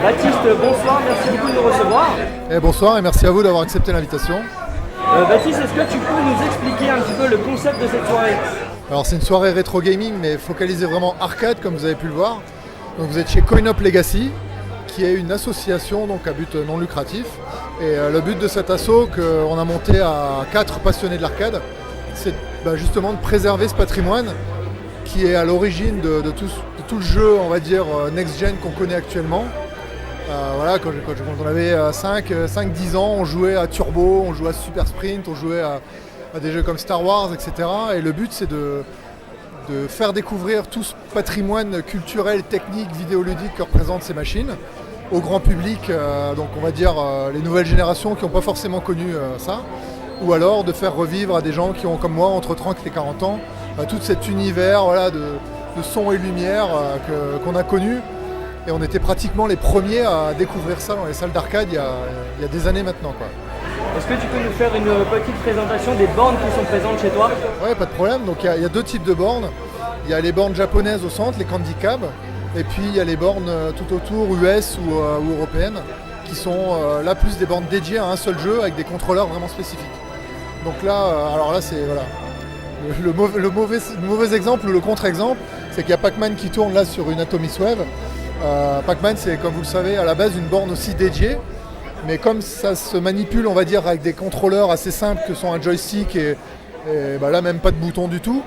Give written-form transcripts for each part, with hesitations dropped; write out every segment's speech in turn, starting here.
Baptiste, bonsoir, merci beaucoup de nous recevoir. Bonsoir et merci à vous d'avoir accepté l'invitation. Baptiste, est-ce que tu peux nous expliquer un petit peu le concept de cette soirée? Alors c'est une soirée rétro gaming mais focalisée vraiment arcade comme vous avez pu le voir. Donc vous êtes chez CoinOp Legacy qui est une association donc à but non lucratif. Et le but de cet asso qu'on a monté à 4 passionnés de l'arcade, c'est justement de préserver ce patrimoine qui est à l'origine de tout le jeu, on va dire, next-gen qu'on connaît actuellement. Voilà, quand on avait 5-10 ans, on jouait à Turbo, on jouait à Super Sprint, on jouait à des jeux comme Star Wars, etc. Et le but, c'est de faire découvrir tout ce patrimoine culturel, technique, vidéoludique que représentent ces machines au grand public, donc on va dire les nouvelles générations qui n'ont pas forcément connu ça, ou alors de faire revivre à des gens qui ont, comme moi, entre 30 et 40 ans, tout cet univers voilà, de son et lumière qu'on a connu. Et on était pratiquement les premiers à découvrir ça dans les salles d'arcade il y a des années maintenant, quoi. Est-ce que tu peux nous faire une petite présentation des bornes qui sont présentes chez toi? Ouais, pas de problème. Donc il y a deux types de bornes. Il y a les bornes japonaises au centre, les Candy Cab, et puis il y a les bornes tout autour, US ou européennes, qui sont là plus des bornes dédiées à un seul jeu avec des contrôleurs vraiment spécifiques. Donc là, alors là c'est voilà. Le mauvais exemple ou le contre-exemple, c'est qu'il y a Pac-Man qui tourne là sur une Atomic Wave. Pac-Man, c'est, comme vous le savez, à la base une borne aussi dédiée, mais comme ça se manipule, on va dire, avec des contrôleurs assez simples que sont un joystick et là même pas de bouton du tout,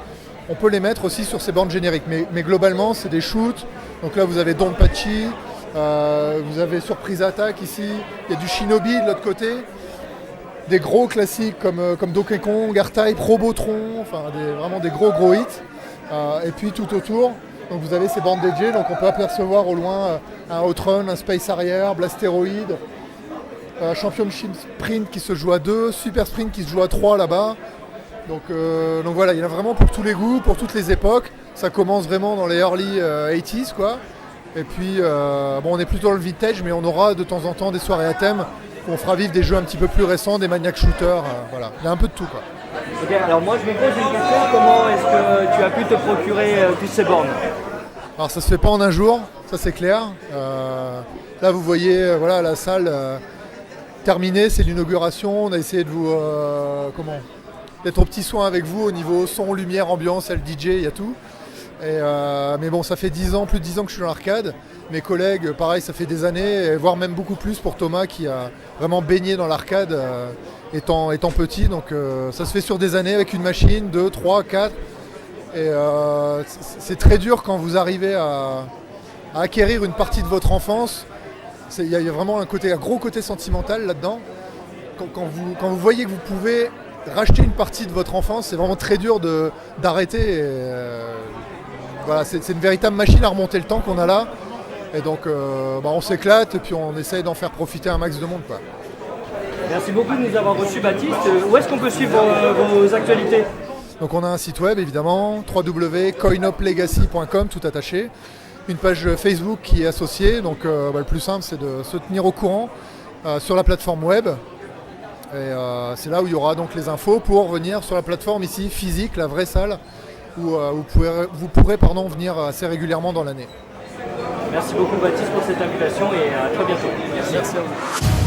on peut les mettre aussi sur ces bornes génériques. Mais globalement, c'est des shoots. Donc là, vous avez Donpachi, vous avez Surprise Attack ici, il y a du Shinobi de l'autre côté, des gros classiques comme Donkey Kong, R-Type, Robotron, enfin vraiment des gros hits. Et puis tout autour, donc vous avez ces bandes dédiées, donc on peut apercevoir au loin un Outrun, un Space Harrier, Blasteroid, Championship Sprint qui se joue à 2, Super Sprint qui se joue à 3 là-bas. Donc voilà, il y en a vraiment pour tous les goûts, pour toutes les époques. Ça commence vraiment dans les early 80s quoi. Et puis on est plutôt dans le vintage, mais on aura de temps en temps des soirées à thème où on fera vivre des jeux un petit peu plus récents, des maniac shooters, voilà. Il y a un peu de tout quoi. Ok, alors moi je me pose une question, comment est-ce que tu as pu te procurer toutes ces bornes? Alors ça se fait pas en un jour, ça c'est clair. Là vous voyez voilà, la salle terminée, c'est l'inauguration. On a essayé de vous d'être aux petits soins avec vous au niveau son, lumière, ambiance, le DJ, il y a tout. Mais bon, ça fait 10 ans, plus de 10 ans que je suis dans l'arcade. Mes collègues, pareil, ça fait des années, voire même beaucoup plus pour Thomas qui a vraiment baigné dans l'arcade étant petit. Donc ça se fait sur des années avec une machine, 2, 3, 4. Et c'est très dur quand vous arrivez à acquérir une partie de votre enfance. Il y a vraiment un gros côté sentimental là-dedans. Quand vous voyez que vous pouvez racheter une partie de votre enfance, c'est vraiment très dur d'arrêter. Voilà, c'est une véritable machine à remonter le temps qu'on a là. Et donc on s'éclate et puis on essaye d'en faire profiter un max de monde, quoi. Merci beaucoup de nous avoir reçus, Baptiste. Où est-ce qu'on peut suivre vos actualités? Donc on a un site web évidemment, www.coinoplegacy.com, tout attaché. Une page Facebook qui est associée, donc le plus simple c'est de se tenir au courant sur la plateforme web. Et c'est là où il y aura donc les infos pour venir sur la plateforme ici, physique, la vraie salle, où vous pourrez venir assez régulièrement dans l'année. Merci beaucoup Baptiste pour cette invitation et à très bientôt. Merci à vous.